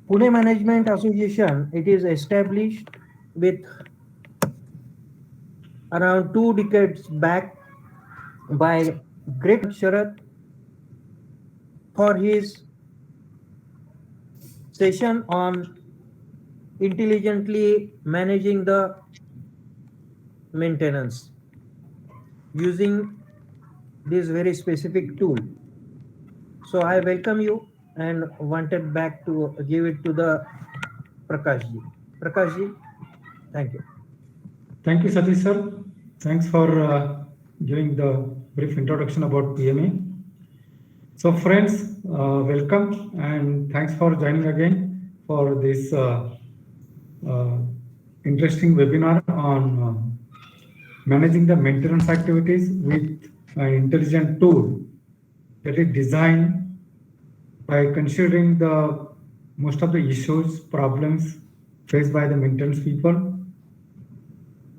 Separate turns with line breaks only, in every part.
Pune Management Association, it is established with around 2 decades back by great Sharat for his session on intelligently managing the maintenance using this very specific tool. So I welcome you and wanted back to give it to the Prakashji. Prakashji, thank you.
Thank you, Satish sir. Thanks for giving the brief introduction about PMA. So friends, welcome and thanks for joining again for this uh, interesting webinar on managing the maintenance activities with an intelligent tool that is designed by considering the most of the issues, problems faced by the maintenance people.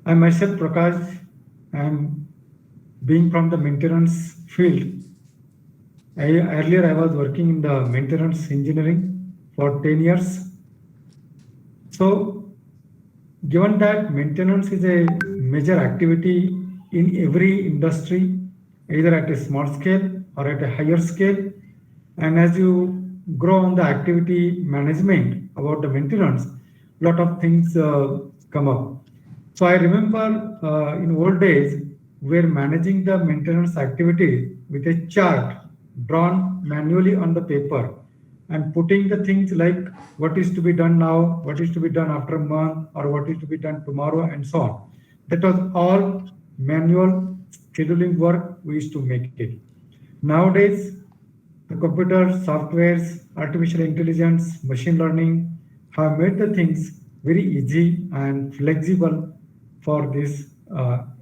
I myself, Prakash, am being from the maintenance field. Earlier, I was working in the maintenance engineering for 10 years. So, given that maintenance is a major activity in every industry, either at a small scale or at a higher scale, and as you grow on the activity management about the maintenance, a lot of things come up. So I remember in old days, we were managing the maintenance activity with a chart drawn manually on the paper and putting the things like what is to be done now, what is to be done after a month, or what is to be done tomorrow, and so on. That was all manual scheduling work we used to make it. Nowadays, the computer softwares, artificial intelligence, machine learning have made the things very easy and flexible for these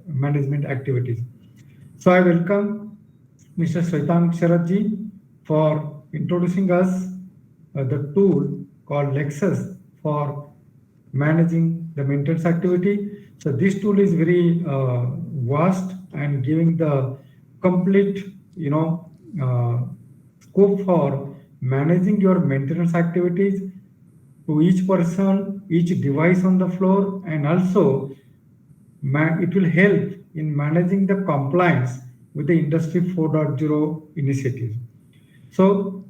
management activities. So I welcome Mr. Shwetang Sharatji for introducing us the tool called LexX for managing the maintenance activity. So this tool is very vast and giving the complete, scope for managing your maintenance activities to each person, each device on the floor, and also it will help in managing the compliance with the Industry 4.0 initiative. So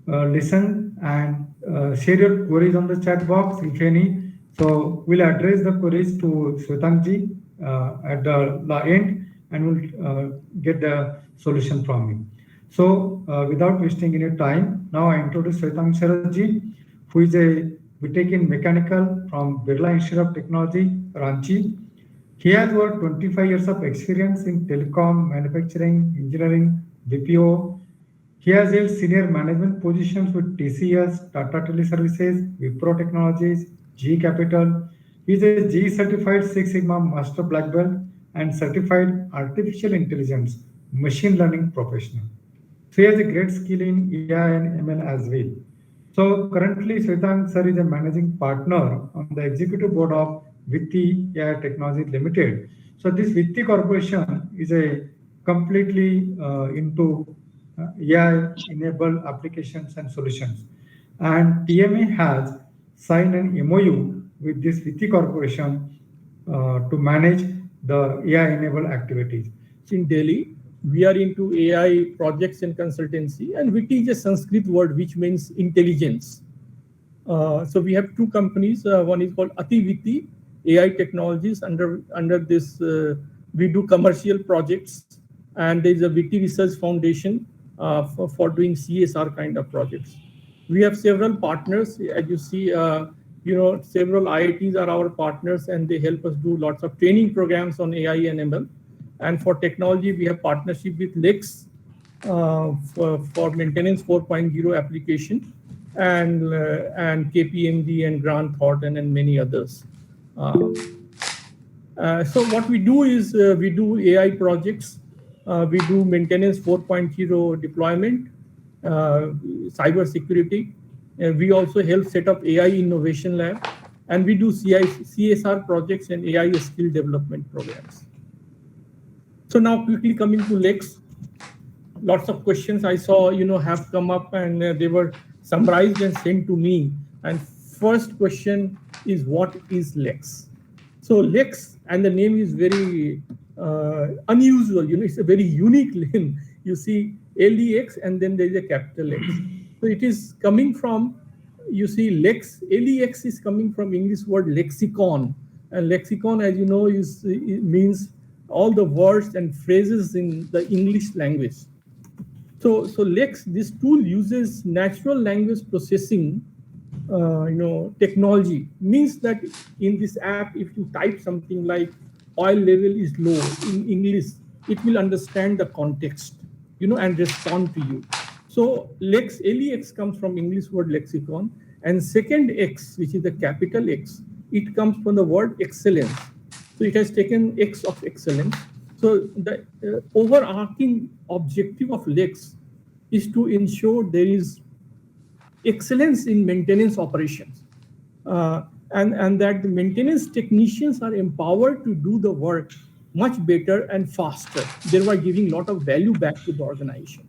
listen and share your queries on the chat box if any. So we'll address the queries to Shwetangji at the end and we'll get the solution from him. So without wasting any time, now I introduce Shwetang Sharatji, who is a BTech in Mechanical from Birla Institute of Technology, Ranchi. He has worked 25 years of experience in telecom, manufacturing, engineering, BPO. He has held senior management positions with TCS, Tata Teleservices, Wipro Technologies, GE Capital. He is a GE certified Six Sigma Master Black Belt and certified artificial intelligence machine learning professional. So he has a great skill in AI and ML as well. So currently, Shwetang sir is a managing partner on the executive board of Vitti AI Technology Limited. So this Vitti Corporation is a completely into AI-enabled applications and solutions. And PMA has signed an MOU with this Vitti Corporation to manage the AI-enabled activities.
In Delhi, we are into AI projects and consultancy, and Vitti is a Sanskrit word which means intelligence. So we have two companies. One is called Ati Vitti AI Technologies. Under this, we do commercial projects, and there is a Vitti Research Foundation for doing CSR kind of projects. We have several partners, as you see. Several IITs are our partners, and they help us do lots of training programs on AI and ML. And for technology, we have partnership with LexX for maintenance 4.0 application, and KPMG and Grant Thornton and many others. So what we do is we do AI projects, we do maintenance 4.0 deployment, cyber security. We also help set up AI innovation lab, and we do CSR projects and AI skill development programs. So now quickly coming to LexX, lots of questions I saw, have come up, and they were summarized and sent to me. And first question is, what is Lex? So Lex, and the name is very unusual. It's a very unique name. You see LEX and then there is a capital X. So it is coming from, you see, Lex. LEX is coming from English word lexicon, and lexicon, as you know, it means all the words and phrases in the English language. So Lex, this tool uses natural language processing, technology. Means that in this app, if you type something like oil level is low in English, it will understand the context, and respond to you. So LEX comes from English word lexicon, and second X, which is the capital X, it comes from the word excellence. So it has taken X of excellence. So the overarching objective of Lex is to ensure there is excellence in maintenance operations, and that the maintenance technicians are empowered to do the work much better and faster, thereby giving a lot of value back to the organization.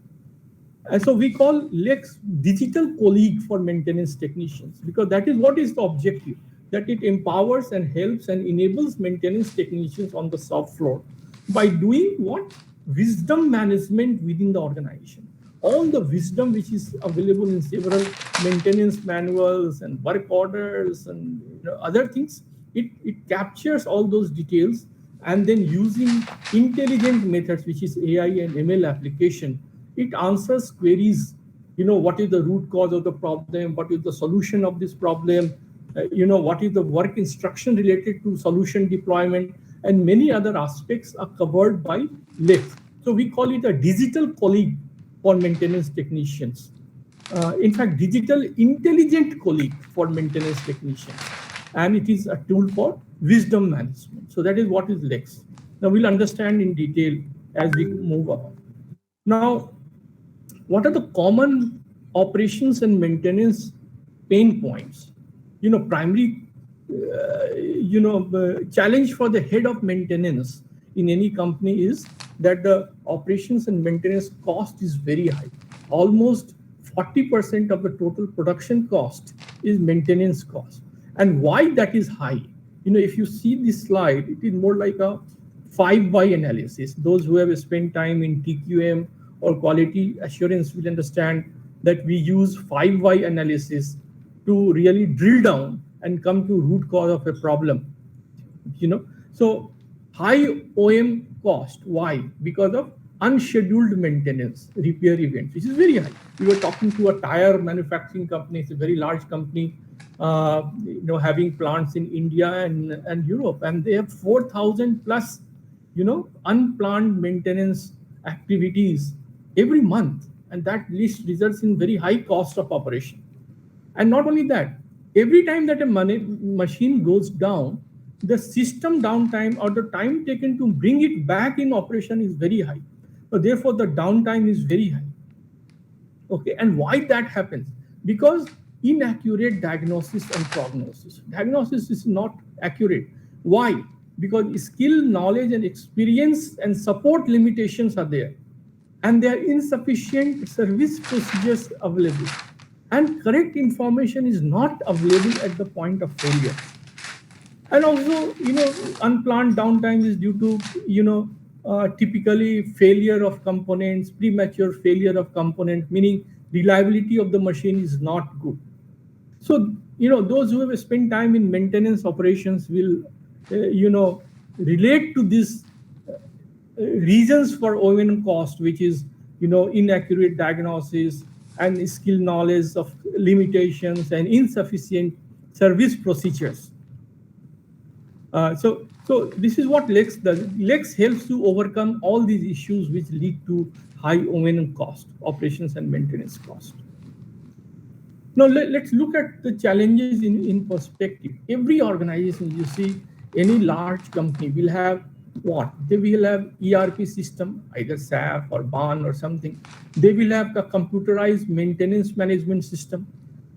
And so we call Lex digital colleague for maintenance technicians, because that is what is the objective, that it empowers and helps and enables maintenance technicians on the shop floor by doing what? Wisdom management within the organization. All the wisdom which is available in several maintenance manuals and work orders and other things, it captures all those details, and then using intelligent methods, which is AI and ML application, it answers queries. What is the root cause of the problem? What is the solution of this problem? What is the work instruction related to solution deployment? And many other aspects are covered by Lex. So we call it a digital colleague for maintenance technicians. In fact, digital intelligent colleague for maintenance technicians. And it is a tool for wisdom management. So that is what is Lex. Now we'll understand in detail as we move up. Now, what are the common operations and maintenance pain points? Primary, challenge for the head of maintenance in any company is that the operations and maintenance cost is very high. Almost 40% of the total production cost is maintenance cost. And why that is high? If you see this slide, it is more like a 5-why analysis. Those who have spent time in TQM or quality assurance will understand that we use 5-why analysis to really drill down and come to root cause of a problem. So high OM cost. Why? Because of unscheduled maintenance, repair events, which is very high. We were talking to a tire manufacturing company. It's a very large company, having plants in India and Europe, and they have 4,000 plus, unplanned maintenance activities every month, and that list results in very high cost of operation. And not only that, every time that a machine goes down, the system downtime or the time taken to bring it back in operation is very high. So therefore, the downtime is very high. Okay, and why that happens? Because inaccurate diagnosis and prognosis. Diagnosis is not accurate. Why? Because skill, knowledge, and experience and support limitations are there, and there are insufficient service procedures available, and correct information is not available at the point of failure. And also, unplanned downtime is due to, typically failure of components, premature failure of components, meaning reliability of the machine is not good. So, those who have spent time in maintenance operations will, relate to these reasons for O&M cost, which is, inaccurate diagnosis and skill knowledge of limitations and insufficient service procedures. So this is what Lex does. Lex helps to overcome all these issues which lead to high O&M cost, operations and maintenance cost. Now let's look at the challenges in perspective. Every organization, you see, any large company will have what? They will have ERP system, either SAP or BAN or something. They will have a computerized maintenance management system.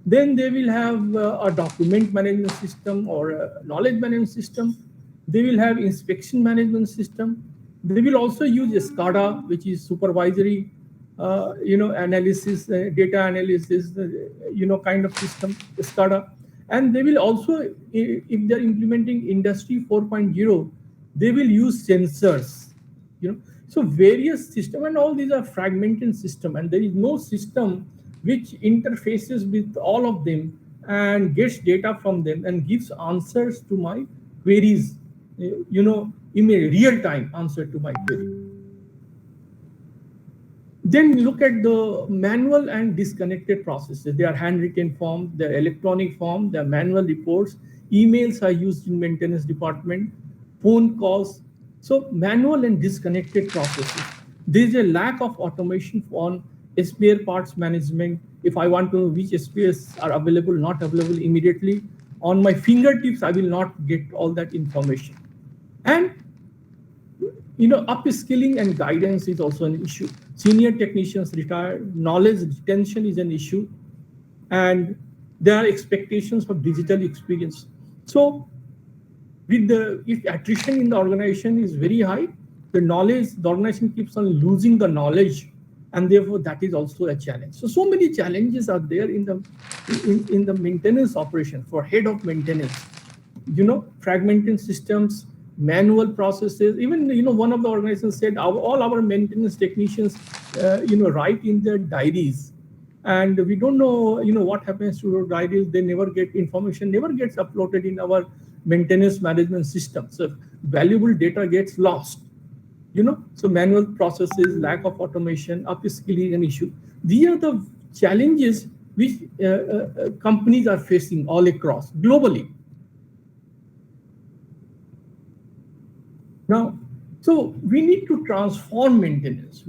Then they will have a document management system or a knowledge management system. They will have inspection management system. They will also use Scada, which is supervisory analysis, data analysis, kind of system, Scada. And they will also, if they're implementing Industry 4.0, they will use sensors, So various system, and all these are fragmented system, and there is no system which interfaces with all of them and gets data from them and gives answers to my queries, in a real time answer to my query. Then look at the manual and disconnected processes. They are handwritten form, they are electronic form, they are manual reports, emails are used in maintenance department, phone calls. So manual and disconnected processes. There is a lack of automation on spare parts management. If I want to know which spares are available, not available immediately, on my fingertips, I will not get all that information. And upskilling and guidance is also an issue. Senior technicians retire, knowledge retention is an issue, and there are expectations for digital experience. So if attrition in the organization is very high, the organization keeps on losing the knowledge, and therefore that is also a challenge. So many challenges are there in the maintenance operation for head of maintenance. Fragmented systems, manual processes. Even one of the organizations said all our maintenance technicians write in their diaries, and we don't know what happens to those diaries. They never get information, never gets uploaded in our maintenance management system. So valuable data gets lost. So manual processes, lack of automation, upskilling an issue. These are the challenges which companies are facing all across globally. Now, so we need to transform maintenance.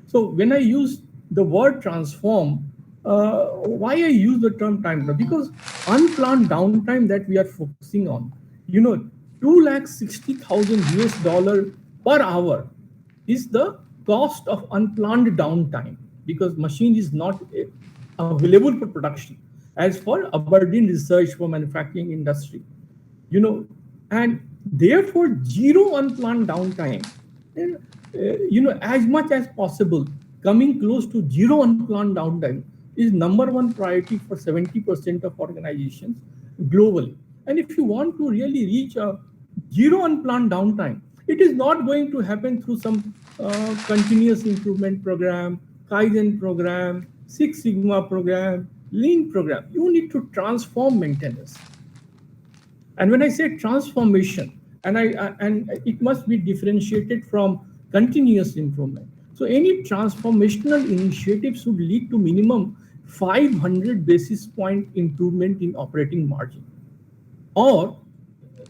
So when I use the word transform, why I use the term time? Because unplanned downtime that we are focusing on, $260,000 per hour is the cost of unplanned downtime, because machine is not available for production, as for Aberdeen research for manufacturing industry, and therefore zero unplanned downtime, as much as possible, coming close to zero unplanned downtime is number one priority for 70% of organizations globally. And if you want to really reach a zero unplanned downtime, it is not going to happen through some continuous improvement program, Kaizen program, Six Sigma program, Lean program. You need to transform maintenance. And when I say transformation, and it must be differentiated from continuous improvement. So any transformational initiative should lead to minimum 500 basis point improvement in operating margin. Or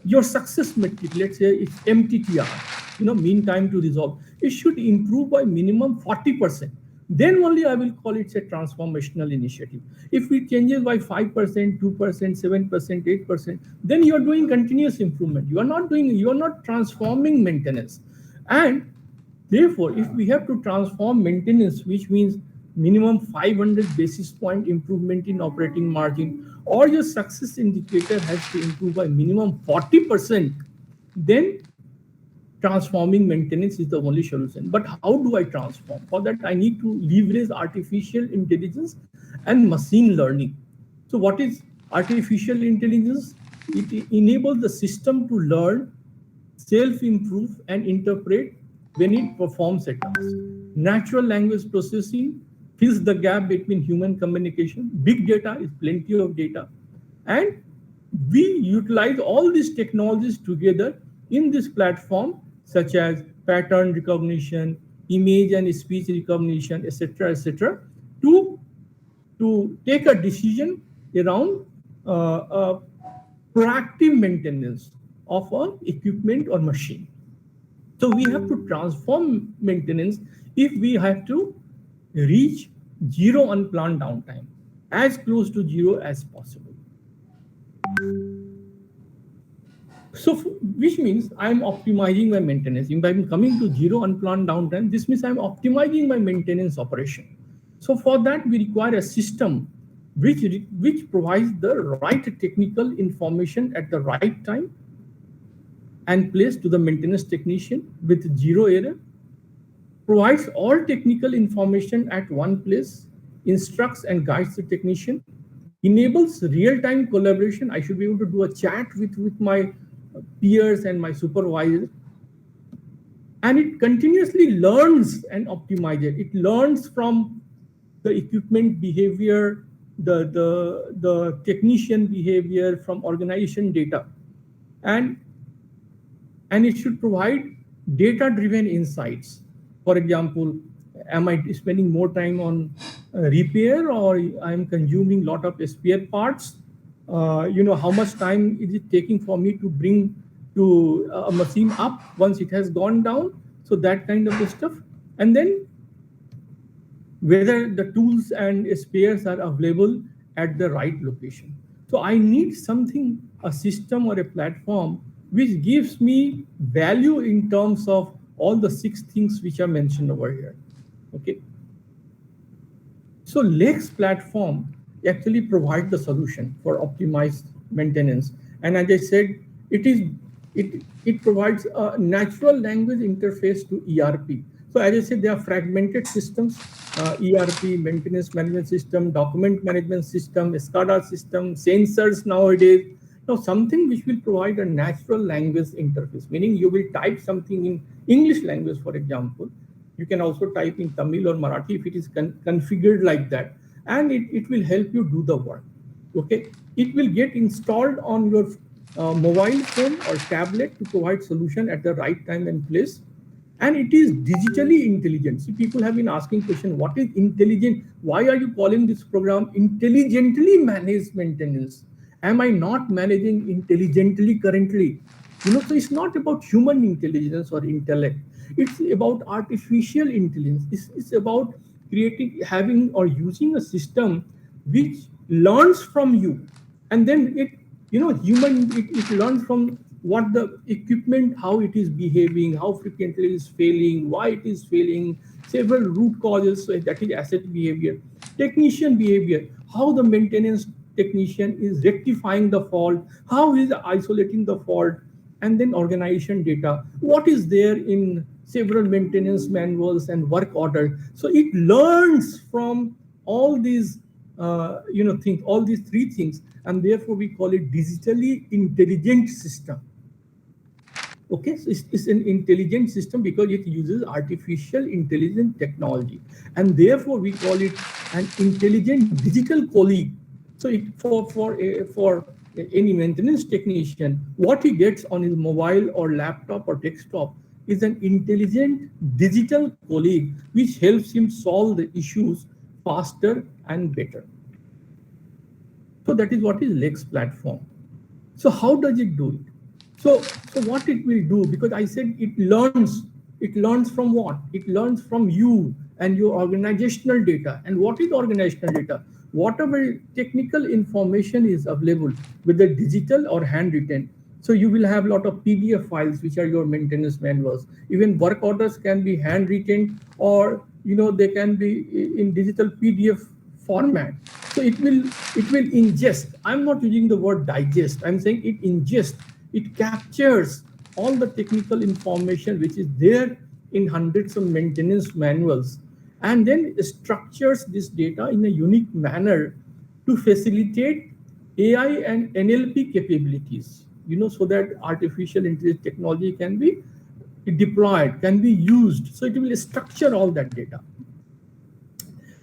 your success metric, let's say it's MTTR, mean time to resolve, it should improve by minimum 40%. Then only I will call it a transformational initiative. If it changes by 5%, 2%, 7%, 8%, then you are doing continuous improvement. You are not transforming maintenance. And therefore, if we have to transform maintenance, which means minimum 500 basis point improvement in operating margin, or your success indicator has to improve by minimum 40%, then transforming maintenance is the only solution. But how do I transform? For that, I need to leverage artificial intelligence and machine learning. So what is artificial intelligence? It enables the system to learn, self-improve, and interpret when it performs a task. Natural language processing fills the gap between human communication. Big data is plenty of data. And we utilize all these technologies together in this platform, such as pattern recognition, image and speech recognition, etc., to take a decision around proactive maintenance of an equipment or machine. So we have to transform maintenance if we have to reach zero unplanned downtime, as close to zero as possible. So, which means I'm optimizing my maintenance. If I'm coming to zero unplanned downtime, this means I'm optimizing my maintenance operation. So for that, we require a system which provides the right technical information at the right time and place to the maintenance technician with zero error, provides all technical information at one place, instructs and guides the technician, enables real-time collaboration. I should be able to do a chat with my peers and my supervisor. And it continuously learns and optimizes. It learns from the equipment behavior, the technician behavior, from organization data. And it should provide data-driven insights. For example, am I spending more time on repair, or I'm consuming a lot of spare parts? How much time is it taking for me to bring to a machine up once it has gone down? So that kind of stuff. And then whether the tools and spares are available at the right location. So I need something, a system or a platform which gives me value in terms of all the 6 things which are mentioned over here. Okay. So LexX platform actually provides the solution for optimized maintenance. And as I said, it provides a natural language interface to ERP. So as I said, they are fragmented systems, ERP, maintenance management system, document management system, Scada system, sensors nowadays. Now something which will provide a natural language interface, meaning you will type something in English language, for example. You can also type in Tamil or Marathi if it is configured like that, and it will help you do the work. Okay, it will get installed on your mobile phone or tablet to provide solution at the right time and place. And it is digitally intelligent. See, people have been asking question, what is intelligent? Why are you calling this program intelligently managed maintenance? Am I not managing intelligently currently? So it's not about human intelligence or intellect. It's about artificial intelligence. It's about having or using a system which learns from you. And then it learns from what the equipment, how it is behaving, how frequently it is failing, why it is failing, several root causes. So that is asset behavior. Technician behavior, how the maintenance technician is rectifying the fault, how he is isolating the fault. And then organization data, what is there in several maintenance manuals and work order. So it learns from all these things, all these 3 things, and therefore we call it digitally intelligent system. Okay, so it's an intelligent system because it uses artificial intelligence technology, and therefore we call it an intelligent digital colleague. So for any maintenance technician, what he gets on his mobile or laptop or desktop is an intelligent digital colleague which helps him solve the issues faster and better. So that is what is LexX platform. So how does it do it? So what it will do, because I said it learns from what? It learns from you and your organizational data. And what is organizational data? Whatever technical information is available, whether digital or handwritten. So you will have a lot of PDF files, which are your maintenance manuals. Even work orders can be handwritten, or they can be in digital PDF format. So it will ingest. I'm not using the word digest. I'm saying it ingests. It captures all the technical information which is there in hundreds of maintenance manuals, and then structures this data in a unique manner to facilitate AI and NLP capabilities, so that artificial intelligence technology can be deployed, can be used. So it will structure all that data.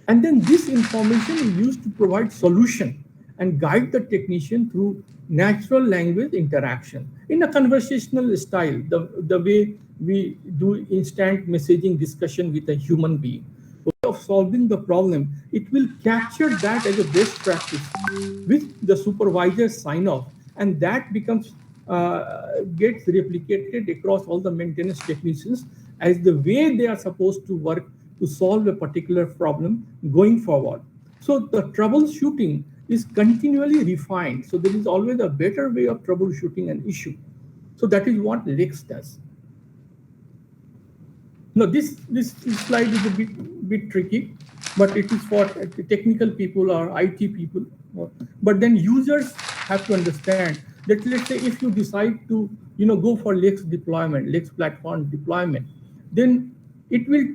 And then this information is used to provide solution and guide the technician through natural language interaction in a conversational style, the way we do instant messaging discussion with a human being. Of solving the problem, it will capture that as a best practice with the supervisor sign off, and that becomes gets replicated across all the maintenance technicians as the way they are supposed to work to solve a particular problem going forward. So the troubleshooting is continually refined. So there is always a better way of troubleshooting an issue. So that is what LexX does. Now this slide is a bit tricky, but it is for technical people or IT people. But then users have to understand that, let's say, if you decide to go for LexX deployment, LexX platform deployment, then it will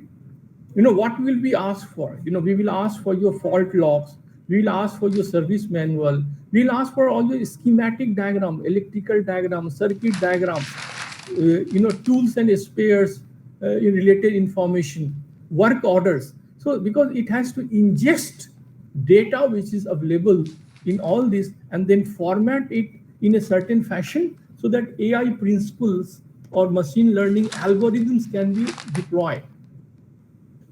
what will we ask for? We will ask for your fault logs, we will ask for your service manual, we will ask for all your schematic diagram, electrical diagram, circuit diagrams, tools and spares, related information, work orders. So because it has to ingest data which is available in all this and then format it in a certain fashion so that AI principles or machine learning algorithms can be deployed.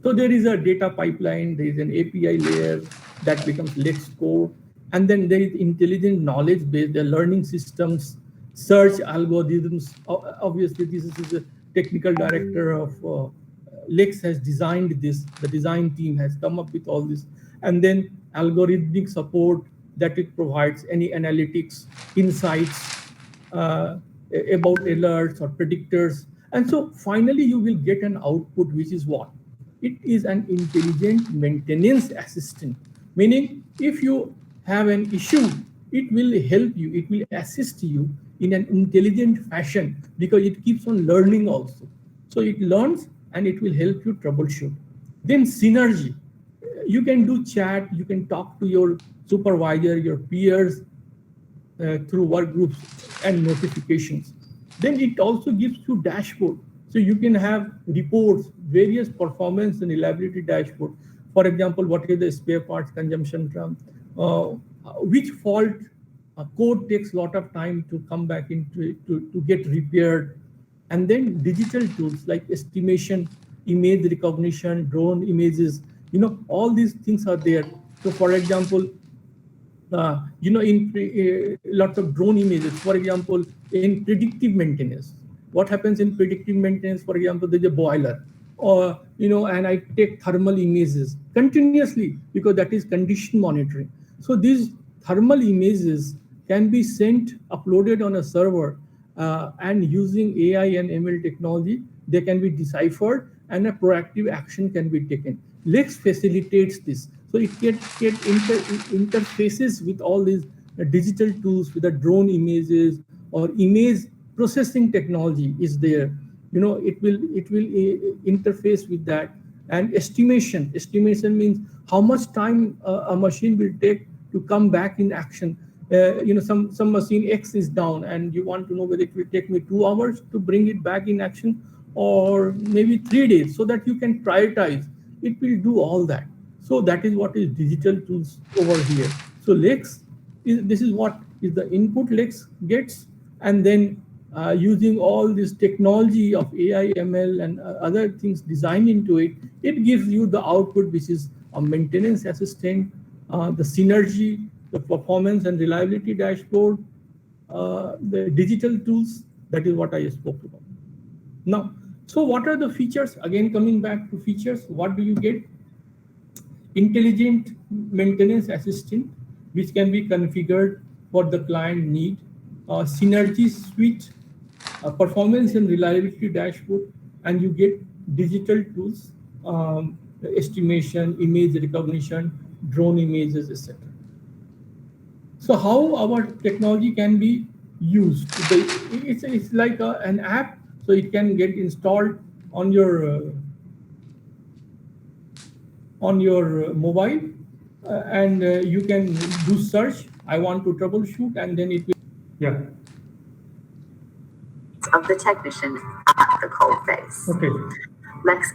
So there is a data pipeline, there is an API layer that becomes Lex core, and then there is intelligent knowledge base, the learning systems, search algorithms. Obviously, this is the technical director of Lex has designed this. The design team has come up with all this, and then algorithmic support that it provides, any analytics, insights, about alerts or predictors. And so finally, you will get an output, which is what? It is an intelligent maintenance assistant, meaning if you have an issue, it will help you, it will assist you in an intelligent fashion because it keeps on learning also. So it learns and it will help you troubleshoot. Then synergy. You can do chat, you can talk to your supervisor, your peers, through work groups and notifications. Then it also gives you dashboard. So you can have reports, various performance and reliability dashboard. For example, what is the spare parts consumption from, which fault code takes a lot of time to come back into it, to get repaired. And then digital tools like estimation, image recognition, drone images, all these things are there. So for example, in lots of drone images, for example, in predictive maintenance, what happens in predictive maintenance, for example, there's a boiler, or, and I take thermal images continuously because that is condition monitoring. So these thermal images can be sent, uploaded on a server, and using AI and ML technology, they can be deciphered and a proactive action can be taken. Lex facilitates this. So it interfaces with all these digital tools, with the drone images or image processing technology is there. It will interface with that. And estimation means how much time a machine will take to come back in action. Some machine X is down and you want to know whether it will take me 2 hours to bring it back in action or maybe 3 days, so that you can prioritize. It will do all that. So that is what is digital tools over here. So Lex, this is what is the input Lex gets, and then using all this technology of AI, ML, and other things designed into it, it gives you the output, which is a maintenance assistant, the synergy, the performance and reliability dashboard, the digital tools. That is what I spoke about. Now, so what are the features? Again, coming back to features, what do you get? Intelligent maintenance assistant, which can be configured for the client need. Synergy suite, performance and reliability dashboard, and you get digital tools, estimation, image recognition, drone images, etc. So how our technology can be used? It's like an app, so it can get installed on your mobile, and you can do search. I want to troubleshoot, and then it will.
Yeah.
Of the technician at the cold face.
Okay.
Lex.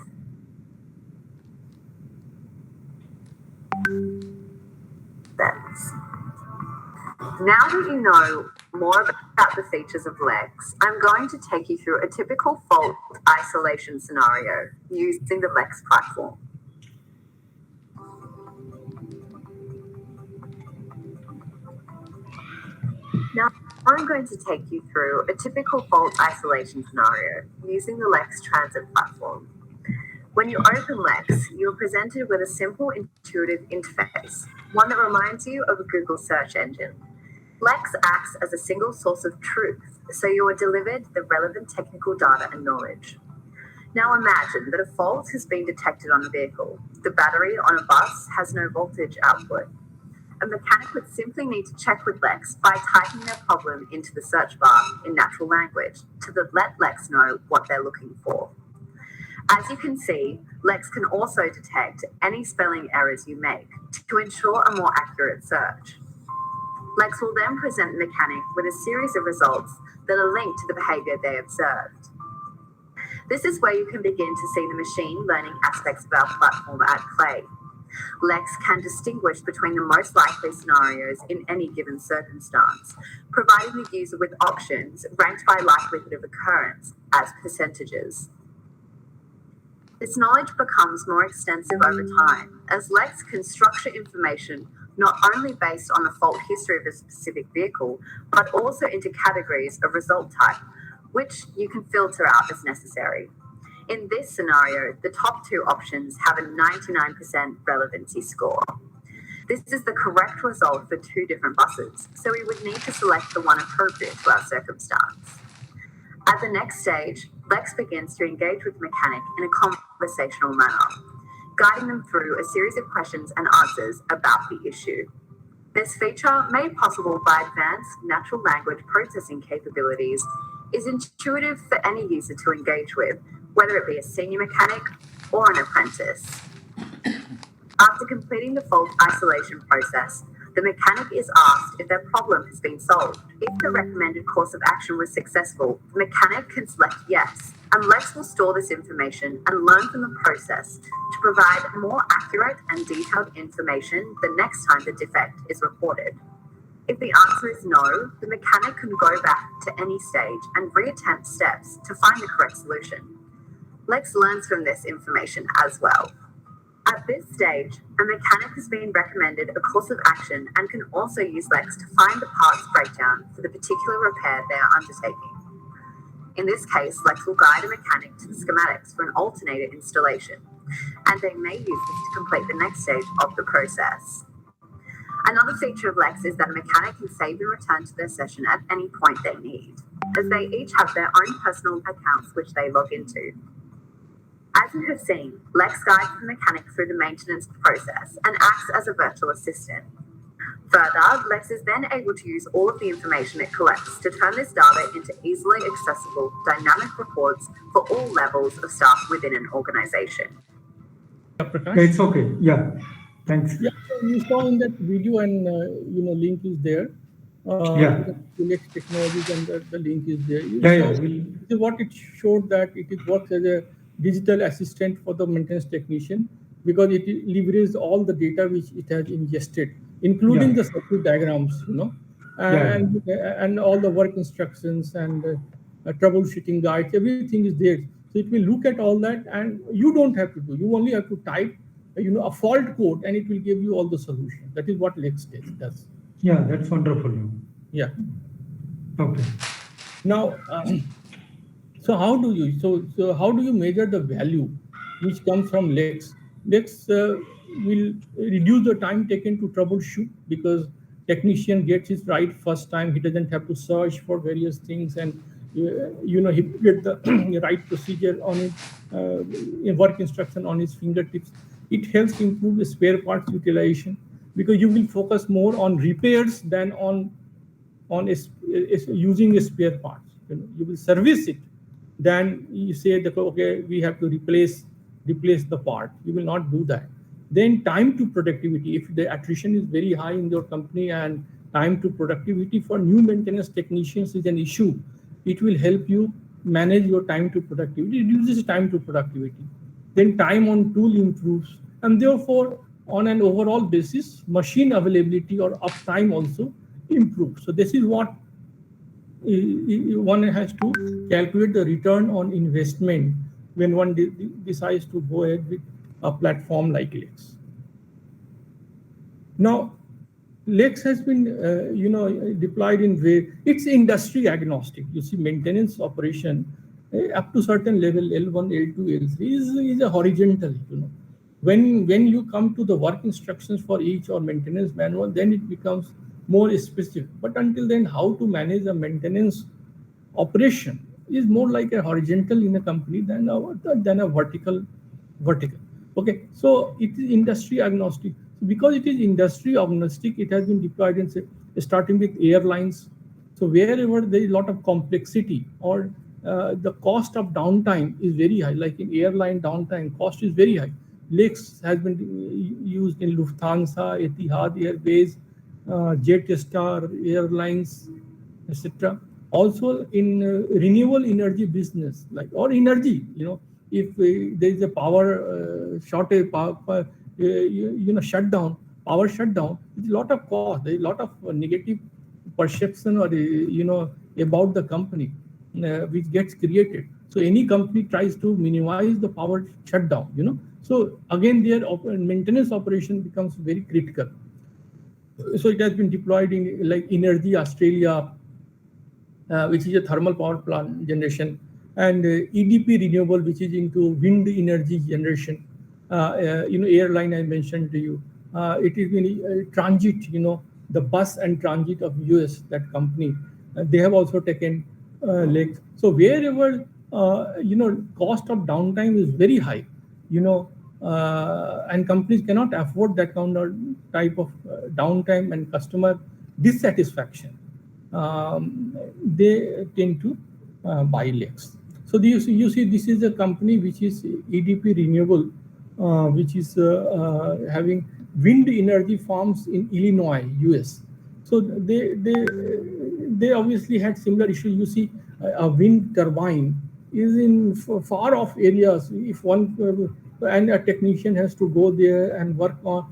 Now that you know more about the features of Lex, I'm going to take you through a typical fault isolation scenario using the Lex platform. Now, I'm going to take you through a typical fault isolation scenario using the Lex Transit platform. When you open Lex, you're presented with a simple, intuitive interface, one that reminds you of a Google search engine. Lex acts as a single source of truth, so you are delivered the relevant technical data and knowledge. Now imagine that a fault has been detected on a vehicle. The battery on a bus has no voltage output. A mechanic would simply need to check with Lex by typing their problem into the search bar in natural language to let Lex know what they're looking for. As you can see, Lex can also detect any spelling errors you make to ensure a more accurate search. Lex will then present the mechanic with a series of results that are linked to the behavior they observed. This is where you can begin to see the machine learning aspects of our platform at play. Lex can distinguish between the most likely scenarios in any given circumstance, providing the user with options ranked by likelihood of occurrence as percentages. This knowledge becomes more extensive over time, as Lex can structure information not only based on the fault history of a specific vehicle, but also into categories of result type, which you can filter out as necessary. In this scenario, the top two options have a 99% relevancy score. This is the correct result for two different buses, so we would need to select the one appropriate to our circumstance. At the next stage, Lex begins to engage with the mechanic in a conversational manner, guiding them through a series of questions and answers about the issue. This feature, made possible by advanced natural language processing capabilities, is intuitive for any user to engage with, whether it be a senior mechanic or an apprentice. After completing the fault isolation process, the mechanic is asked if their problem has been solved. If the recommended course of action was successful, the mechanic can select yes, and Lex will store this information and learn from the process to provide more accurate and detailed information the next time the defect is reported. If the answer is no, the mechanic can go back to any stage and reattempt steps to find the correct solution. Lex learns from this information as well. At this stage, a mechanic has been recommended a course of action and can also use Lex to find the parts breakdown for the particular repair they are undertaking. In this case, Lex will guide a mechanic to the schematics for an alternator installation, and they may use this to complete the next stage of the process. Another feature of Lex is that a mechanic can save and return to their session at any point they need, as they each have their own personal accounts which they log into. As you have seen, Lex guides the mechanic through the maintenance process and acts as a virtual assistant. Further, Lex is then able to use all of the information it collects to turn this data into easily accessible dynamic reports for all levels of staff within an organization.
Prakash?
It's okay. Yeah. Thanks.
Yeah, so you saw in that video, and link is there.
Yeah.
LexX technologies, and the link is there. What it showed, that it works as a digital assistant for the maintenance technician, because it leverages all the data which it has ingested, including the circuit diagrams, and all the work instructions and troubleshooting guides. Everything is there. So it will look at all that, and you don't have to do. You only have to type, a fault code, and it will give you all the solution. That is what LexX does.
Yeah, that's wonderful.
Yeah.
Okay.
Now, so how do you measure the value which comes from Lex? Lex will reduce the time taken to troubleshoot, because technician gets it right first time. He doesn't have to search for various things, and he get the right procedure on it, work instruction on his fingertips. It helps improve the spare parts utilization, because you will focus more on repairs than on using a spare parts. You will service it. Then you say that, okay, we have to replace the part. You will not do that. Then time to productivity. If the attrition is very high in your company and time to productivity for new maintenance technicians is an issue, it will help you manage your time to productivity. It reduces time to productivity. Then time on tool improves, and therefore on an overall basis, machine availability or uptime also improves. So this is what one has to calculate the return on investment when one decides to go ahead with a platform like Lex. Now, Lex has been deployed in it's industry agnostic. You see, maintenance operation up to certain level, L1, L2, L3 is a horizontal. When you come to the work instructions for each or maintenance manual, then it becomes more specific. But until then, how to manage a maintenance operation is more like a horizontal in a company than a vertical. Okay, so it is industry agnostic. So because it is industry agnostic, it has been deployed in, starting with airlines. So wherever there is a lot of complexity or the cost of downtime is very high. Like in airline downtime, cost is very high. LexX has been used in Lufthansa, Etihad Airways, Jetstar Airlines, etc. Also in renewable energy business, like or energy, if there is a power shortage, shutdown, power shutdown, there's a lot of cost, there's a lot of negative perception or about the company which gets created. So any company tries to minimize the power shutdown. So again, their maintenance operation becomes very critical. So it has been deployed in like Energy Australia, which is a thermal power plant generation, and EDP Renewable, which is into wind energy generation. Airline I mentioned to you. It is in transit, the bus and transit of US, that company. They have also taken legs. So wherever, cost of downtime is very high, and companies cannot afford that kind of type of downtime and customer dissatisfaction. They tend to buy LexX. So you see, this is a company which is EDP Renewable, which is having wind energy farms in Illinois, US. So they obviously had similar issue. You see, a wind turbine is in far off areas. If one and a technician has to go there and work on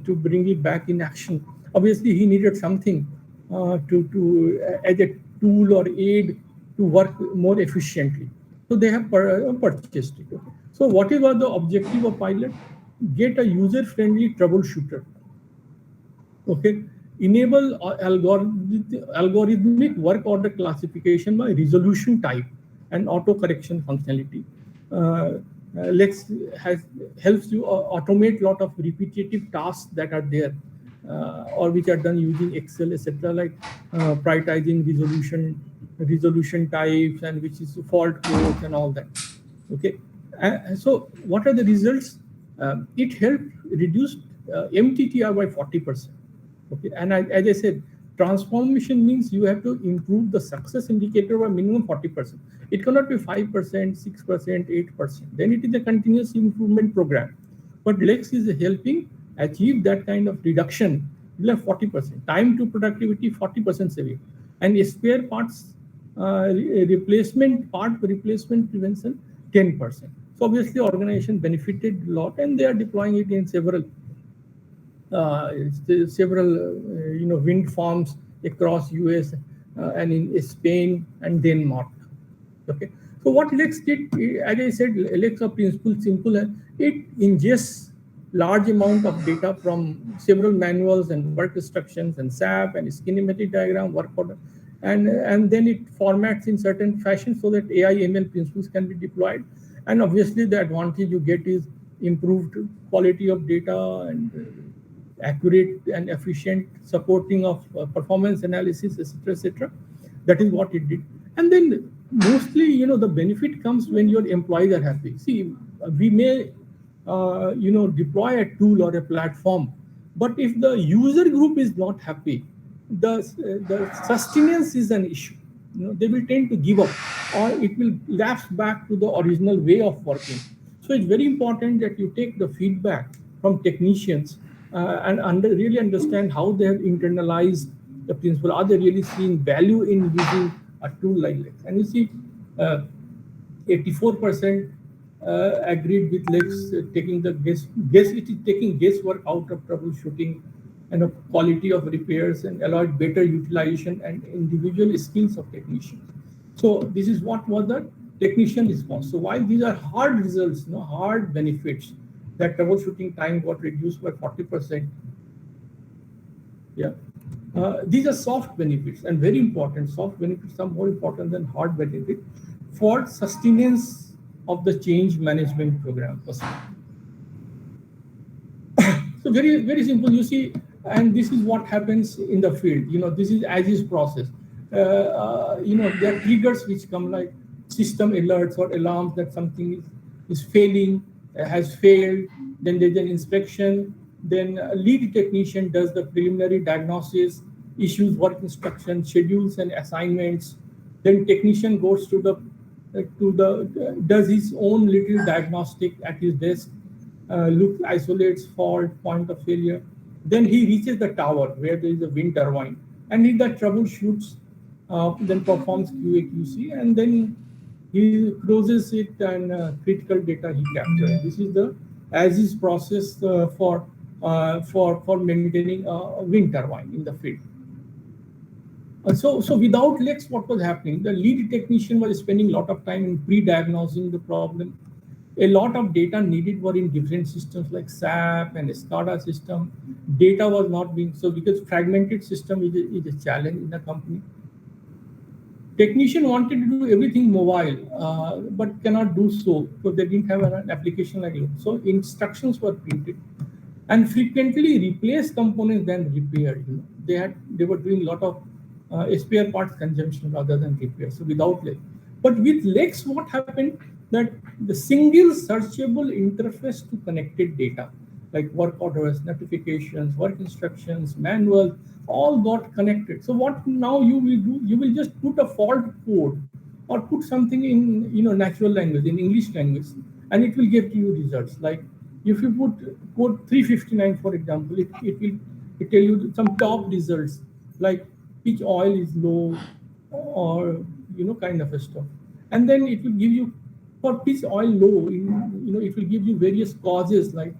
to bring it back in action. Obviously, he needed something to as a tool or aid to work more efficiently. So they have purchased it. So what is the objective of pilot? Get a user-friendly troubleshooter. Okay, enable algorithmic work order classification by resolution type and auto correction functionality. LexX helps you automate a lot of repetitive tasks that are there or which are done using Excel, etc., like prioritizing resolution types and which is fault codes and all that. Okay, so what are the results? It helped reduce MTTR by 40%. Okay, and as I said, transformation means you have to improve the success indicator by minimum 40%. It cannot be 5%, 6%, 8%. Then it is a continuous improvement program. But LexX is helping achieve that kind of reduction, like 40%. Time to productivity, 40% saving. And spare parts replacement prevention, 10%. So obviously organization benefited a lot, and they are deploying it in several wind farms across US and in Spain and Denmark. Okay, so what LexX did, as I said, LexX principle simple. It ingests large amount of data from several manuals and work instructions and SAP and schematic diagram, work order, and then it formats in certain fashion so that AI ML principles can be deployed. And obviously the advantage you get is improved quality of data and accurate and efficient supporting of performance analysis, etc., etc. That is what it did. And then mostly, the benefit comes when your employees are happy. See, we may, deploy a tool or a platform, but if the user group is not happy, the sustenance is an issue. They will tend to give up, or it will lapse back to the original way of working. So it's very important that you take the feedback from technicians and really understand how they have internalized the principle. Are they really seeing value in using a tool like LexX? And you see, 84% agreed with LexX taking the it is taking guesswork out of troubleshooting and of quality of repairs and allowed better utilization and individual skills of technicians. So this is what was the technician response. So while these are hard results, hard benefits, that troubleshooting time got reduced by 40%. Yeah. These are soft benefits and very important. Soft benefits are more important than hard benefits for sustenance of the change management program. So very, very simple, you see, and this is what happens in the field. This is as is process. There are triggers which come like system alerts or alarms that something is failing, has failed. Then there's an inspection. Then a lead technician does the preliminary diagnosis, issues work instructions, schedules and assignments. Then technician goes to the to the does his own little diagnostic at his desk, look, isolates fault, point of failure. Then he reaches the tower where there is a wind turbine, and he that troubleshoots, then performs QA/QC, and then he closes it and critical data he captures. This is the as is process for maintaining a wind turbine in the field. So without Lex, what was happening? The lead technician was spending a lot of time in pre-diagnosing the problem. A lot of data needed were in different systems like SAP and Scada system. Data was not being, so because fragmented system is a challenge in the company. Technician wanted to do everything mobile, but cannot do so because they didn't have an application like it. So instructions were printed and frequently replace components than repair. They were doing a lot of spare parts consumption rather than repair. So without Lex, but with Lex, what happened that the single searchable interface to connected data like work orders, notifications, work instructions, manuals, all got connected. So what now you will do? You will just put a fault code or put something in natural language, in English language, and it will give you results. Like if you put code 359, for example, it will tell you some top results like pitch oil is low or kind of a stuff, and then it will give you for pitch oil low. It will give you various causes like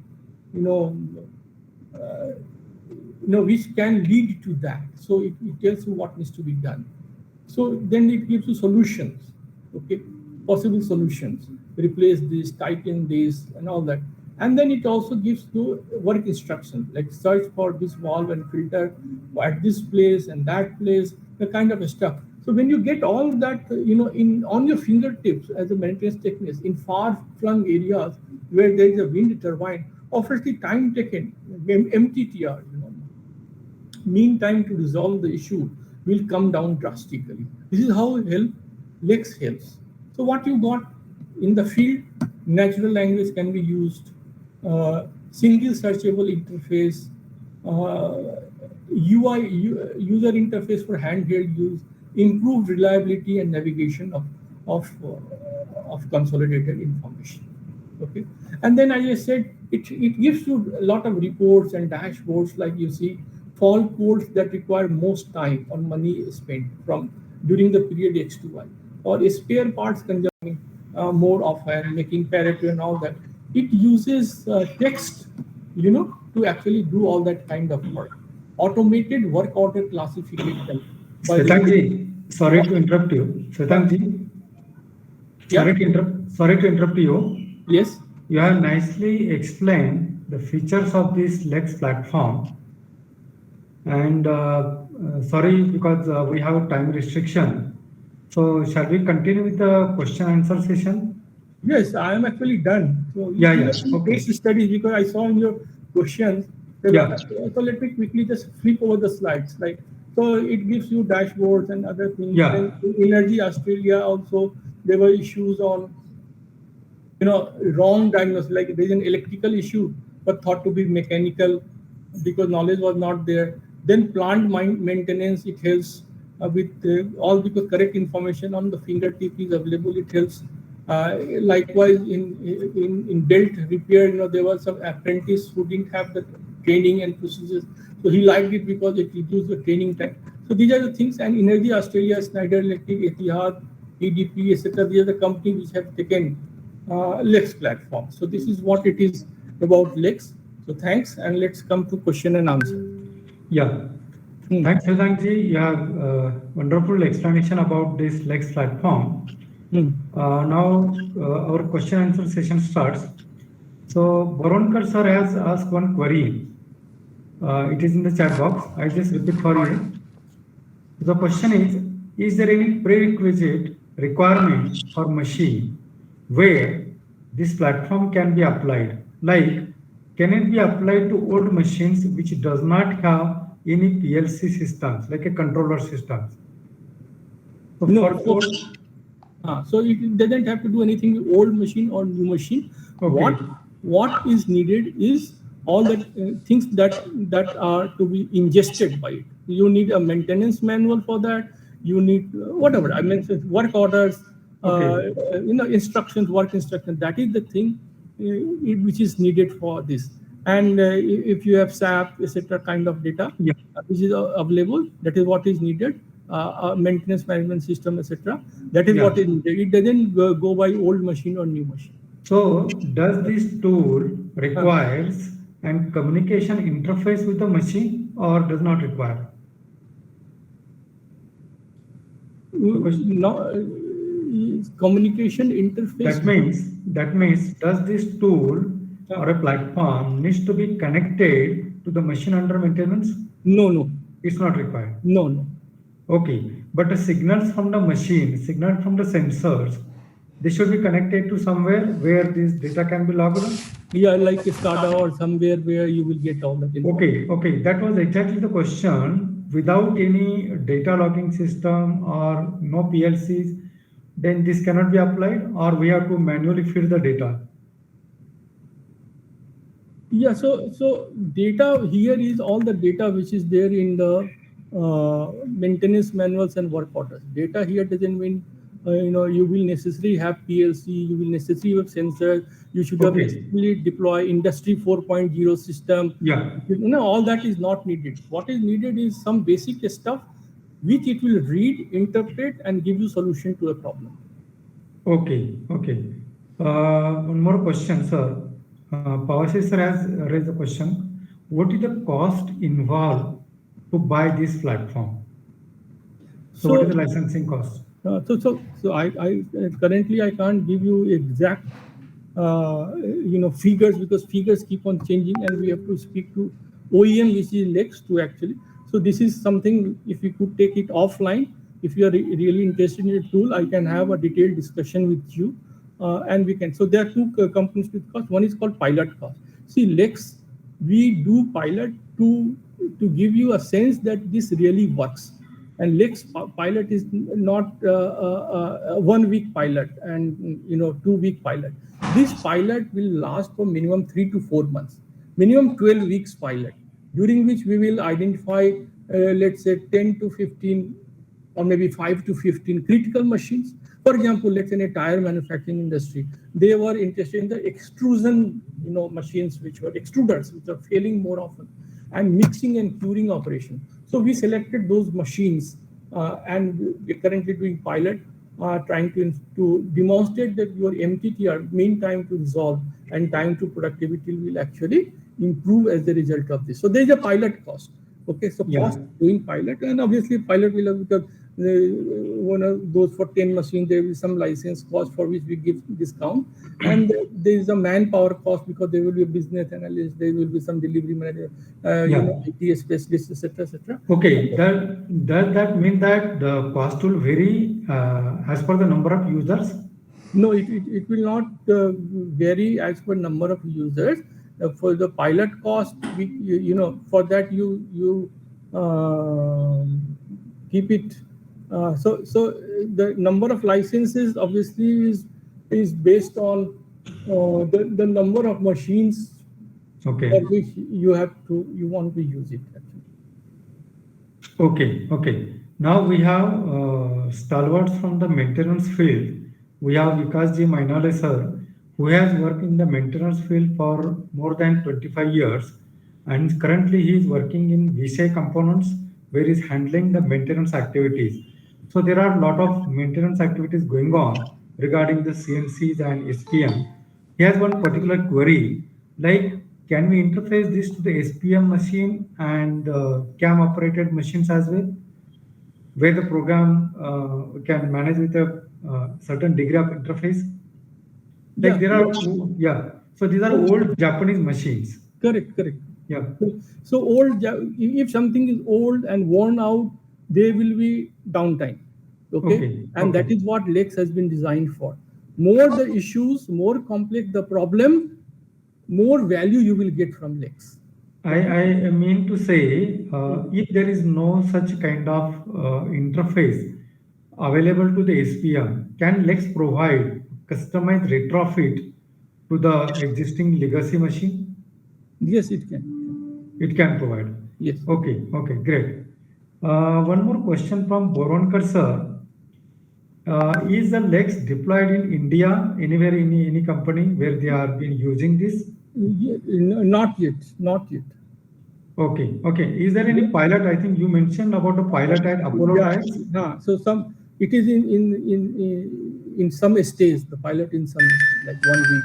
which can lead to that. So it tells you what needs to be done. So then it gives you solutions, okay, possible solutions, replace this, tighten this, and all that. And then it also gives you work instructions, like search for this valve and filter at this place and that place, the kind of stuff. So when you get all that, on your fingertips as a maintenance technician in far-flung areas where there is a wind turbine, obviously time taken, MTTR, mean time to resolve the issue will come down drastically. This is how Lex helps. So what you got in the field, natural language can be used, single searchable interface, UI user interface for handheld use, improved reliability and navigation of consolidated information. Okay, and then as I said, it gives you a lot of reports and dashboards, like you see fault codes that require most time or money spent from during the period X2Y, or spare parts consuming more often, making Pareto and all that. It uses text, to actually do all that kind of work. Automated work order classification.
Svetangji, sorry to interrupt you. Svetangji, sorry to interrupt you.
Yes.
You have nicely explained the features of this Lex platform. And sorry, because we have time restriction. So shall we continue with the question answer session?
Yes, I am actually done. So
Yeah. Okay.
Case studies, because I saw in your questions.
Yeah.
So let me quickly just flip over the slides. So it gives you dashboards and other things.
Yeah.
Then in Energy Australia also there were issues on wrong diagnosis. Like there's an electrical issue but thought to be mechanical because knowledge was not there. Then plant maintenance, it helps with all, because correct information on the fingertip is available. It helps. Likewise, in belt repair, there was some apprentice who didn't have the training and procedures, so he liked it because it reduced the training time. So these are the things. And Energy Australia, Schneider Electric, Etihad, EDP, etc. These are the companies which have taken Lex platform. So this is what it is about Lex. So thanks, and let's come to question and answer.
Yeah. Thanks, Svetangji. You have wonderful explanation about this Lex platform. Now our question answer session starts. So Boronkar sir has asked one query. It is in the chat box. I just repeat for you. The question is there any prerequisite requirement for machine where this platform can be applied? Like, can it be applied to old machines which does not have any PLC systems, like a controller systems? So
No. So it doesn't have to do anything with old machine or new machine.
Okay.
What is needed is all the things that are to be ingested by it. You need a maintenance manual for that. You need whatever I mentioned, work orders, instructions, work instructions. That is the thing which is needed for this. And if you have SAP, etc., kind of data
Yeah.
which is available, that is what is needed. Maintenance management system, etc. That is
Yeah.
what is needed. It doesn't go by old machine or new machine.
So does this tool requires and communication interface with the machine or does not require?
No, communication interface.
That means does this tool or a platform needs to be connected to the machine under maintenance?
No.
It's not required.
No.
Okay, but the signals from the machine, signal from the sensors, they should be connected to somewhere where this data can be logged on.
Yeah, like Scada or somewhere where you will get all that information.
Okay, that was exactly the question. Without any data logging system or no PLCs, then this cannot be applied, or we have to manually feed the data.
Yeah, so data here is all the data which is there in the maintenance manuals and work orders. Data here doesn't mean you will necessarily have PLC, you will necessarily have sensors, you should have necessarily deploy Industry 4.0 system.
Yeah.
All that is not needed. What is needed is some basic stuff which it will read, interpret, and give you solution to a problem.
Okay. One more question, sir. Pawasi sir has raised the question. What is the cost involved to buy this platform? So what is the licensing cost?
So I currently I can't give you exact figures because figures keep on changing and we have to speak to OEM which is LexX to actually. So this is something if you could take it offline. If you are really interested in the tool, I can have a detailed discussion with you and we can. So there are two components with cost. One is called pilot cost. See, LexX, we do pilot to give you a sense that this really works. And LexX pilot is not a 1 week pilot and 2 week pilot. This pilot will last for minimum 3 to 4 months, minimum 12 weeks pilot, during which we will identify, let's say 10 to 15 or maybe 5 to 15 critical machines. For example, let's say in a tire manufacturing industry, they were interested in the extrusion, machines which were extruders, which are failing more often, and mixing and curing operation. So we selected those machines and we're currently doing pilot, trying to demonstrate that your MTTR, mean time to resolve and time to productivity, will actually improve as a result of this. So there's a pilot cost. Okay, so cost doing pilot, and obviously pilot will have, because one of those for 10 machines, there will be some license cost for which we give discount, and there is a manpower cost because there will be a business analyst, there will be some delivery manager, IT specialist, etc.
Okay, does that mean that the cost will vary as per the number of users?
No, it will not vary as per number of users. For the pilot cost, for that you keep it. So the number of licenses obviously is based on the number of machines for which you want to use it. Actually.
Okay. Now we have stalwarts from the maintenance field. We have Vikas Ji Mainale sir, who has worked in the maintenance field for more than 25 years, and currently he is working in VCI components where he is handling the maintenance activities. So there are a lot of maintenance activities going on regarding the CNCs and SPM. He has one particular query, like can we interface this to the SPM machine and CAM operated machines as well, where the program can manage with a certain degree of interface? Like so these are old Japanese machines.
Correct.
Yeah.
So if something is old and worn out, there will be downtime. Okay. That is what LexX has been designed for. More the issues, more complex the problem, more value you will get from LexX.
I mean to say, if there is no such kind of interface available to the SPM, can LexX provide customized retrofit to the existing legacy machine?
Yes, it can.
It can provide.
Yes.
Okay, great. One more question from Boronkar sir. Is the Lex deployed in India anywhere in any company where they are been using this?
Not yet, not yet.
Okay, okay. Is there any pilot? I think you mentioned about a pilot at Apollo
Yeah,
types.
so some it is in some stage, the pilot in some stage, like 1 week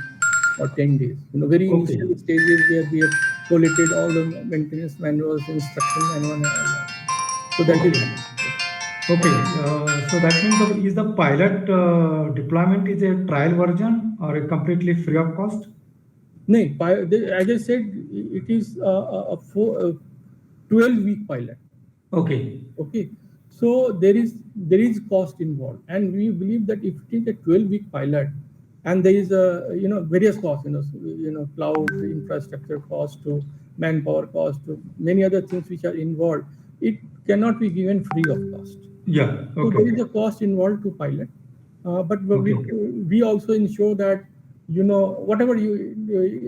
or 10 days. Very
Okay,
initial stages where we have collated all the maintenance manuals, instruction manual, and all that. So that is
okay, okay. So that means is the pilot deployment is a trial version or a completely free of cost?
no. As I said, it is a 12-week pilot.
Okay,
Okay, so there is cost involved, and we believe that if it is a 12-week pilot, and there is a various costs, cloud infrastructure cost to manpower cost to many other things which are involved, it cannot be given free of cost.
yeah,
So there
okay,
is a cost involved to pilot, but we,
okay,
we also ensure that whatever you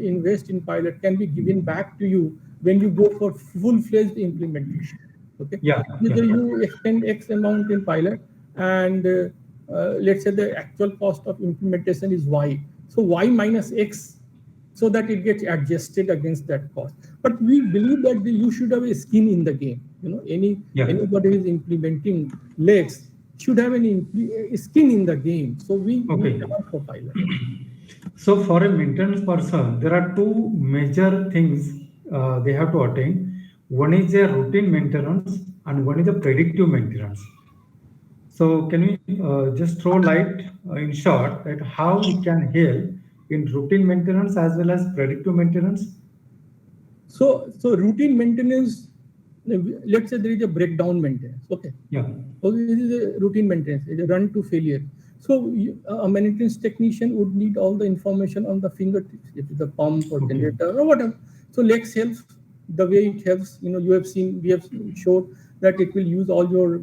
invest in pilot can be given back to you when you go for full-fledged implementation. Okay,
yeah, yeah,
whether you expend X amount in pilot, and let's say the actual cost of implementation is Y, so Y minus X, so that it gets adjusted against that cost. But we believe that you should have a skin in the game.
yeah.
Anybody who is implementing Lex should have a skin in the game. So we
Okay.
cannot for pilot.
So for a maintenance person, there are two major things they have to attain. One is a routine maintenance and one is a predictive maintenance. So can we just throw light in short at how it can help in routine maintenance as well as predictive maintenance?
So routine maintenance, let's say there is a breakdown maintenance. Okay.
Yeah.
Okay, this is a routine maintenance, it's a run to failure. So a maintenance technician would need all the information on the fingertips, if it's a pump or
Okay.
generator or whatever. So Lex helps the way it helps. You have seen, we have showed that it will use all your,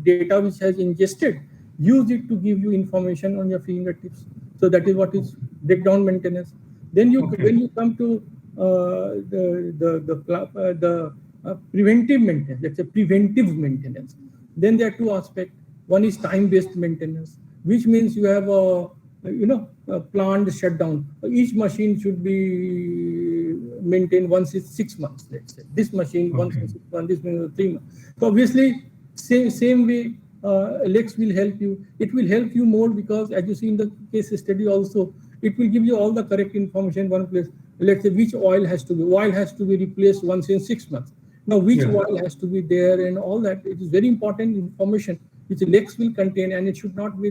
data which has ingested, use it to give you information on your fingertips. So that is what is breakdown maintenance. Then
Okay.
when you come to preventive maintenance, let's say preventive maintenance, then there are two aspects. One is time-based maintenance, which means you have a planned shutdown. Each machine should be maintained once in 6 months. Let's say this machine once
Okay.
in 6 months, this machine 3 months. So obviously, same way, Lex will help you. It will help you more because, as you see in the case study also, it will give you all the correct information in one place. Let's say which oil has to be replaced once in 6 months. Now, which
Yeah.
oil has to be there and all that. It is very important information which Lex will contain, and it should not be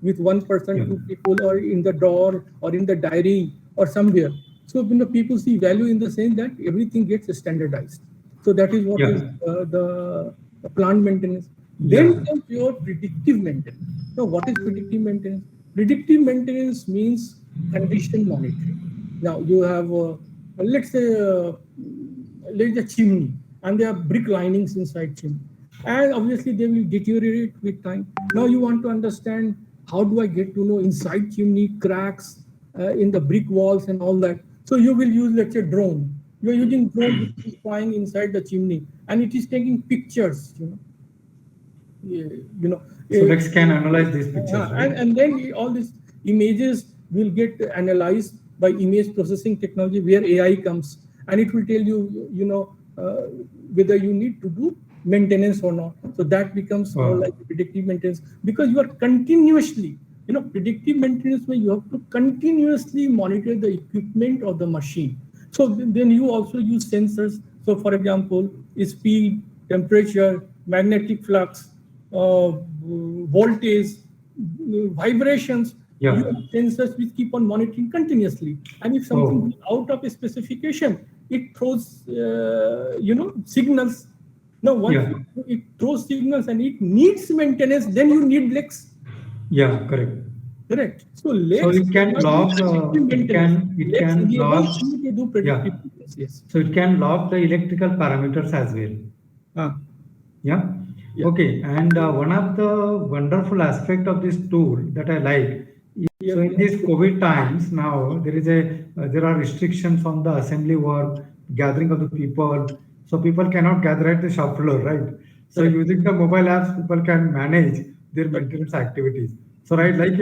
with one person,
Yeah.
two people, or in the drawer or in the diary or somewhere. So when the people see value in the sense that everything gets standardized. So that is what is
Yeah.
the plant maintenance.
Yeah.
Then comes your predictive maintenance. Now, what is predictive maintenance? Predictive maintenance means condition monitoring. Now, you have, let's say, let's say chimney, and there are brick linings inside chimney. And obviously, they will deteriorate with time. Now, you want to understand how do I get to know inside chimney cracks in the brick walls and all that. So you will use, let's say, drone. You are using drone which is flying inside the chimney, and it is taking pictures. You know,
So Lex can analyze these pictures, right?
and then all these images will get analyzed by image processing technology, where AI comes, and it will tell you, whether you need to do maintenance or not. So that becomes more
Wow.
like predictive maintenance, because you are continuously, predictive maintenance where you have to continuously monitor the equipment or the machine. So then you also use sensors. So for example, speed, temperature, magnetic flux, voltage, vibrations. You
Yeah.
have sensors which keep on monitoring continuously. And if something
Oh.
is out of a specification, it throws, signals. Now, once
Yeah.
it throws signals and it needs maintenance, then you need Lex.
Yeah. Correct.
Correct. So
So
Lex
it can
cannot do
log.
predictive
It
maintenance.
can. It
Lex
can
enables
log.
you to do predictive
Yeah.
maintenance. Yes.
So it can log the electrical parameters as well.
Ah,
Yeah.
yeah.
Okay. And one of the wonderful aspect of this tool that I like.
Yeah.
So in these COVID times now, there are restrictions on the assembly work, gathering of the people. So people cannot gather at the shop floor, right? So
Correct.
using the mobile apps, people can manage their maintenance activities. So right, like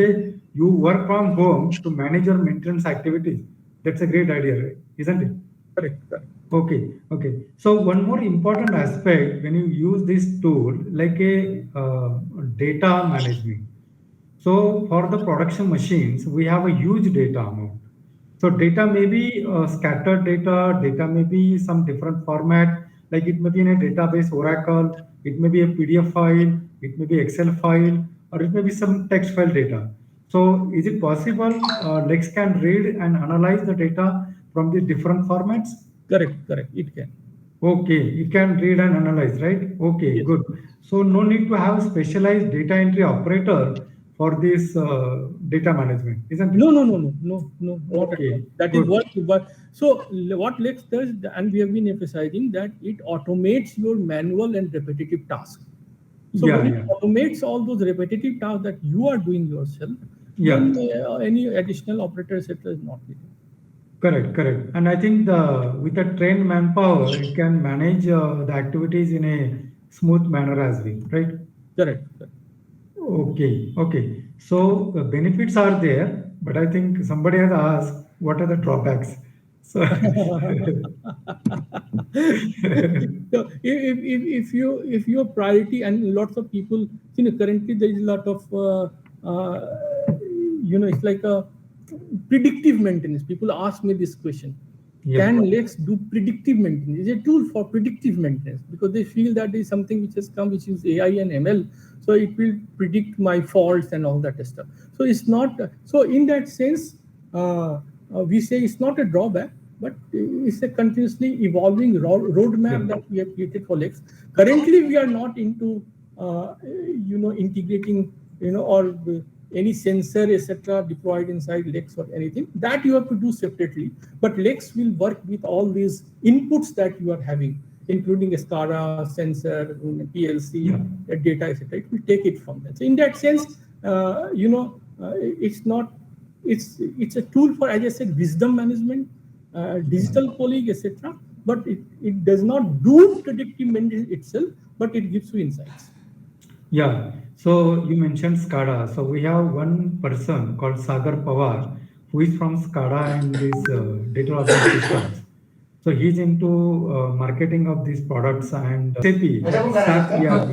you work from home to manage your maintenance activities. That's a great idea, right? Isn't it?
Correct. Correct.
Okay, okay. So one more important aspect when you use this tool, like a data management. So for the production machines, we have a huge data amount. So data may be scattered data, data may be some different format, like it may be in a database Oracle, it may be a PDF file, it may be Excel file, or it may be some text file data. So is it possible Lex can read and analyze the data from the different formats?
Correct. Correct. It can.
Okay, it can read and analyze, right? Okay,
Yes.
good. So no need to have specialized data entry operator for this data management, isn't it?
No, no, no, no, no, no, not at all.
Okay,
That is
good.
what. But so what Lex does, and we have been emphasizing that it automates your manual and repetitive tasks. So
Yeah,
when it
yeah,
automates all those repetitive tasks that you are doing yourself,
yeah.
then any additional operator, etc., is not needed.
Correct, correct. And I think the with the trained manpower, it can manage the activities in a smooth manner as well, right?
Correct. Correct.
Okay, okay. So the benefits are there, but I think somebody has asked what are the drawbacks. So
So if your priority, and lots of people, currently there is a lot of it's like a predictive maintenance. People ask me this question:
yeah,
can Lex do predictive maintenance? It's a tool for predictive maintenance, because they feel that there is something which has come, which is AI and ML, so it will predict my faults and all that stuff. So it's not. So in that sense, we say it's not a drawback, but it's a continuously evolving roadmap
yeah.
that we have created for Lex. Currently, we are not into integrating or any sensor etc. deployed inside Lex or anything that you have to do separately. But Lex will work with all these inputs that you are having, including Scada, sensor, PLC,
Yeah.
data, etc. It will take it from there. So in that sense, it's not. It's a tool for, as I said, wisdom management, digital colleague, etc. But it does not do predictive maintenance itself, but it gives you insights.
Yeah. So you mentioned Scada. So we have one person called Sagar Pawar who is from Scada and these data logging systems. So he's into marketing of these products and SAP, SAP ERP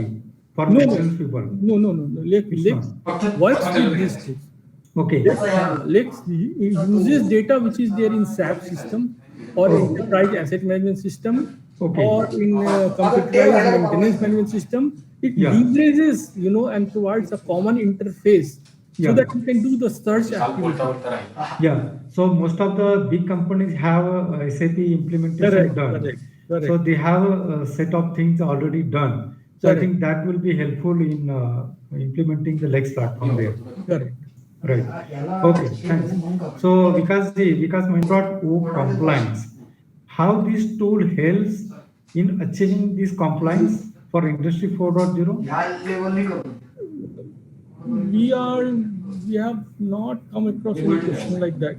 for
No, no,
maintenance people.
no.
It's
Lex
not.
works with these tools.
Okay.
Lex uses data which is there in SAP system or
Oh,
enterprise asset management system
okay.
or in computerized maintenance management system. It
Yeah.
leverages, and provides a common interface so
Yeah.
that you can do the search activity.
Yeah. So most of the big companies have a SAP implementation
Correct,
done.
correct,
So
correct,
they have a set of things already done. So I
correct,
think that will be helpful in implementing the Lex platform there.
correct.
Right. Okay, thanks. So because O compliance, how this tool helps in achieving this compliance for Industry 4.0?
We have not come across any question like that.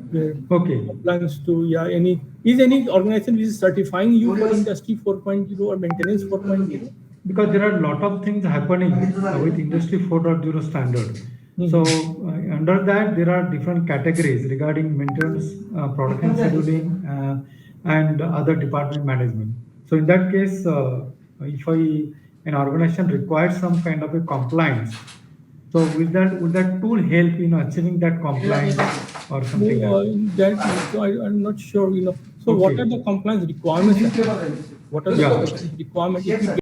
Okay.
Plans to any organization which is certifying you for Industry 4.0 or Maintenance 4.0?
Because there are a lot of things happening with Industry 4.0 standard. So under that, there are different categories regarding maintenance, production scheduling, and other department management. So in that case, if an organization requires some kind of a compliance, so will that tool help in achieving that compliance or something
No,
else?
I'm not sure. So what are
Okay.
the compliance requirements? What are the
Yeah.
compliance requirements? If we